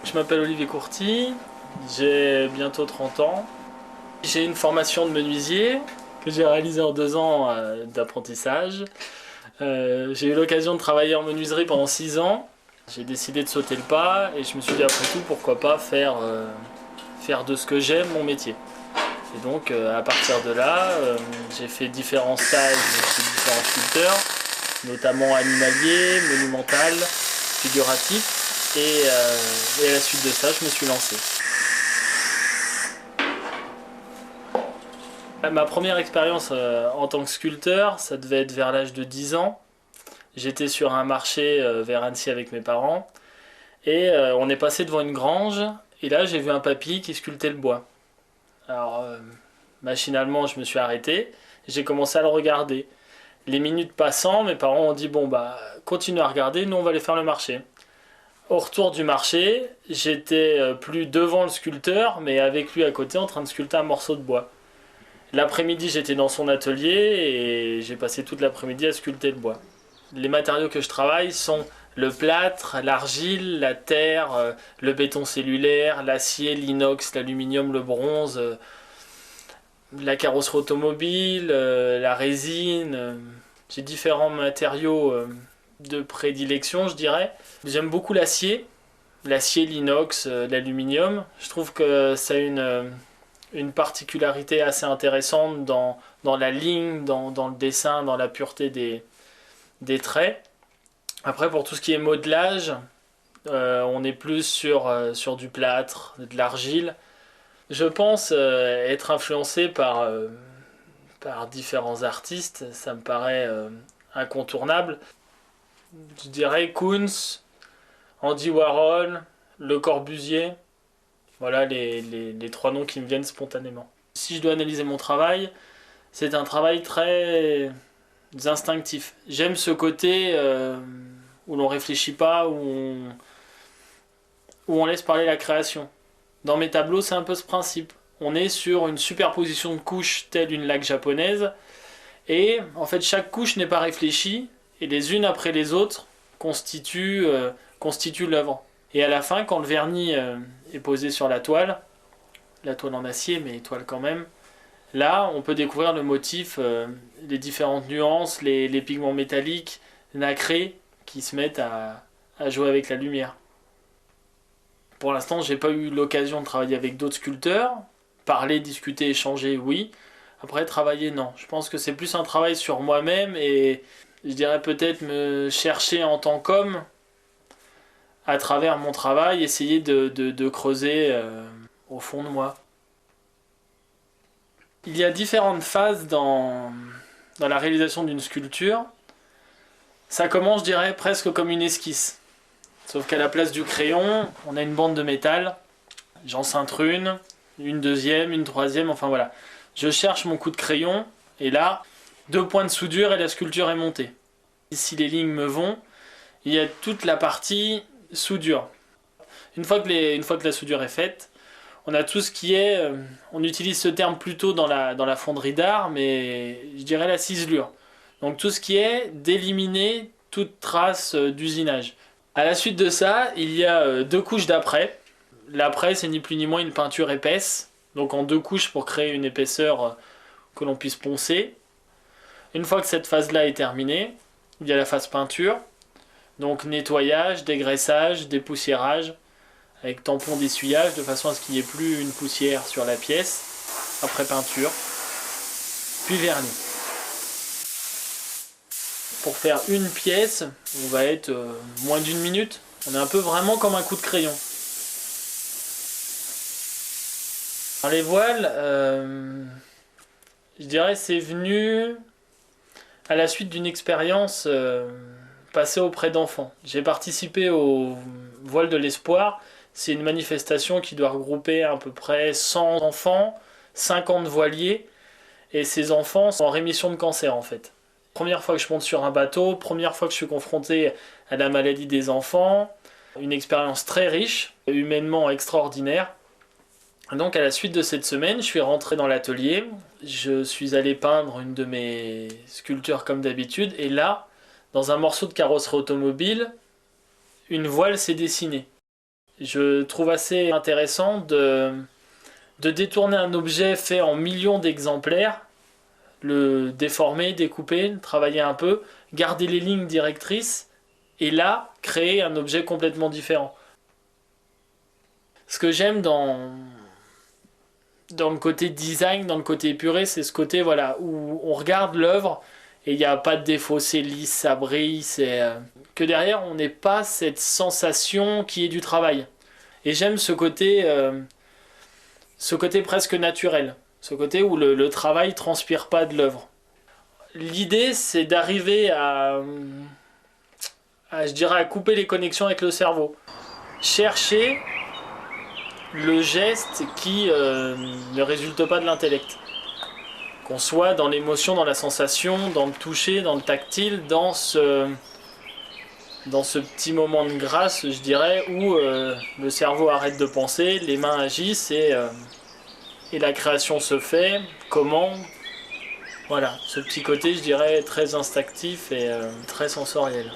Je m'appelle Olivier Courty, j'ai bientôt 30 ans. J'ai une formation de menuisier que j'ai réalisée en 2 ans d'apprentissage. J'ai eu l'occasion de travailler en menuiserie pendant 6 ans. J'ai décidé de sauter le pas et je me suis dit après tout pourquoi pas faire de ce que j'aime mon métier. Et donc à partir de là, j'ai fait différents stages chez différents sculpteurs, notamment animalier, monumental, figuratif. Et à la suite de ça, je me suis lancé. Ma première expérience en tant que sculpteur, ça devait être vers l'âge de 10 ans. J'étais sur un marché vers Annecy avec mes parents. Et on est passé devant une grange. Et là, j'ai vu un papy qui sculptait le bois. Alors, machinalement, je me suis arrêté. J'ai commencé à le regarder. Les minutes passant, mes parents ont dit « Bon, bah, continue à regarder, nous on va aller faire le marché ». Au retour du marché, j'étais plus devant le sculpteur, mais avec lui à côté en train de sculpter un morceau de bois. L'après-midi, j'étais dans son atelier et j'ai passé toute l'après-midi à sculpter le bois. Les matériaux que je travaille sont le plâtre, l'argile, la terre, le béton cellulaire, l'acier, l'inox, l'aluminium, le bronze, la carrosserie automobile, la résine. J'ai différents matériaux de prédilection, je dirais. J'aime beaucoup l'acier, l'inox, l'aluminium. Je trouve que ça a une particularité assez intéressante dans la ligne, dans le dessin, dans la pureté des traits. Après, pour tout ce qui est modelage, on est plus sur du plâtre, de l'argile. Je pense être influencé par différents artistes, ça me paraît incontournable. Je dirais Koons, Andy Warhol, Le Corbusier, voilà les 3 noms qui me viennent spontanément. Si je dois analyser mon travail, c'est un travail très instinctif. J'aime ce côté où l'on réfléchit pas, où on laisse parler la création. Dans mes tableaux, c'est un peu ce principe. On est sur une superposition de couches telle une laque japonaise, et en fait chaque couche n'est pas réfléchie, et les unes après les autres constituent l'œuvre. Et à la fin, quand le vernis est posé sur la toile en acier, mais toile quand même, là on peut découvrir le motif, les différentes nuances, les pigments métalliques, nacrés, qui se mettent à jouer avec la lumière. Pour l'instant, j'ai pas eu l'occasion de travailler avec d'autres sculpteurs. Parler, discuter, échanger, oui. Après, travailler, non. Je pense que c'est plus un travail sur moi-même et je dirais peut-être me chercher en tant qu'homme à travers mon travail, essayer de creuser au fond de moi. Il y a différentes phases dans la réalisation d'une sculpture. Ça commence, je dirais, presque comme une esquisse. Sauf qu'à la place du crayon, on a une bande de métal. J'en cintre une deuxième, une troisième, enfin voilà. Je cherche mon coup de crayon et là, 2 points de soudure et la sculpture est montée. Si les lignes me vont, il y a toute la partie soudure. Une fois que la soudure est faite, on a tout ce qui est, on utilise ce terme plutôt dans la fonderie d'art, mais je dirais la ciselure. Donc tout ce qui est d'éliminer toute trace d'usinage. À la suite de ça, il y a 2 couches d'après. L'après, c'est ni plus ni moins une peinture épaisse, donc en 2 couches pour créer une épaisseur que l'on puisse poncer. Une fois que cette phase-là est terminée, il y a la phase peinture, donc nettoyage, dégraissage, dépoussiérage, avec tampon d'essuyage, de façon à ce qu'il n'y ait plus une poussière sur la pièce, après peinture, puis vernis. Pour faire une pièce, on va être moins d'1 minute. On est un peu vraiment comme un coup de crayon. Alors les voiles, je dirais c'est venu à la suite d'une expérience passée auprès d'enfants. J'ai participé au Voile de l'Espoir. C'est une manifestation qui doit regrouper à peu près 100 enfants, 50 voiliers. Et ces enfants sont en rémission de cancer en fait. Première fois que je monte sur un bateau, première fois que je suis confronté à la maladie des enfants. Une expérience très riche, humainement extraordinaire. Donc à la suite de cette semaine, je suis rentré dans l'atelier, je suis allé peindre une de mes sculptures comme d'habitude, et là, dans un morceau de carrosserie automobile, une voile s'est dessinée. Je trouve assez intéressant de détourner un objet fait en millions d'exemplaires, le déformer, découper, travailler un peu, garder les lignes directrices, et là, créer un objet complètement différent. Ce que j'aime dans le côté design, dans le côté épuré, c'est ce côté voilà, où on regarde l'œuvre et il n'y a pas de défaut, c'est lisse, ça brille, c'est que derrière on n'ait pas cette sensation qui est du travail. Et j'aime ce côté presque naturel, ce côté où le travail transpire pas de l'œuvre. L'idée c'est d'arriver je dirais, à couper les connexions avec le cerveau. Chercher le geste qui ne résulte pas de l'intellect. Qu'on soit dans l'émotion, dans la sensation, dans le toucher, dans le tactile, dans ce petit moment de grâce, je dirais, où le cerveau arrête de penser, les mains agissent et la création se fait. Comment? Voilà, ce petit côté, je dirais, très instinctif et très sensoriel.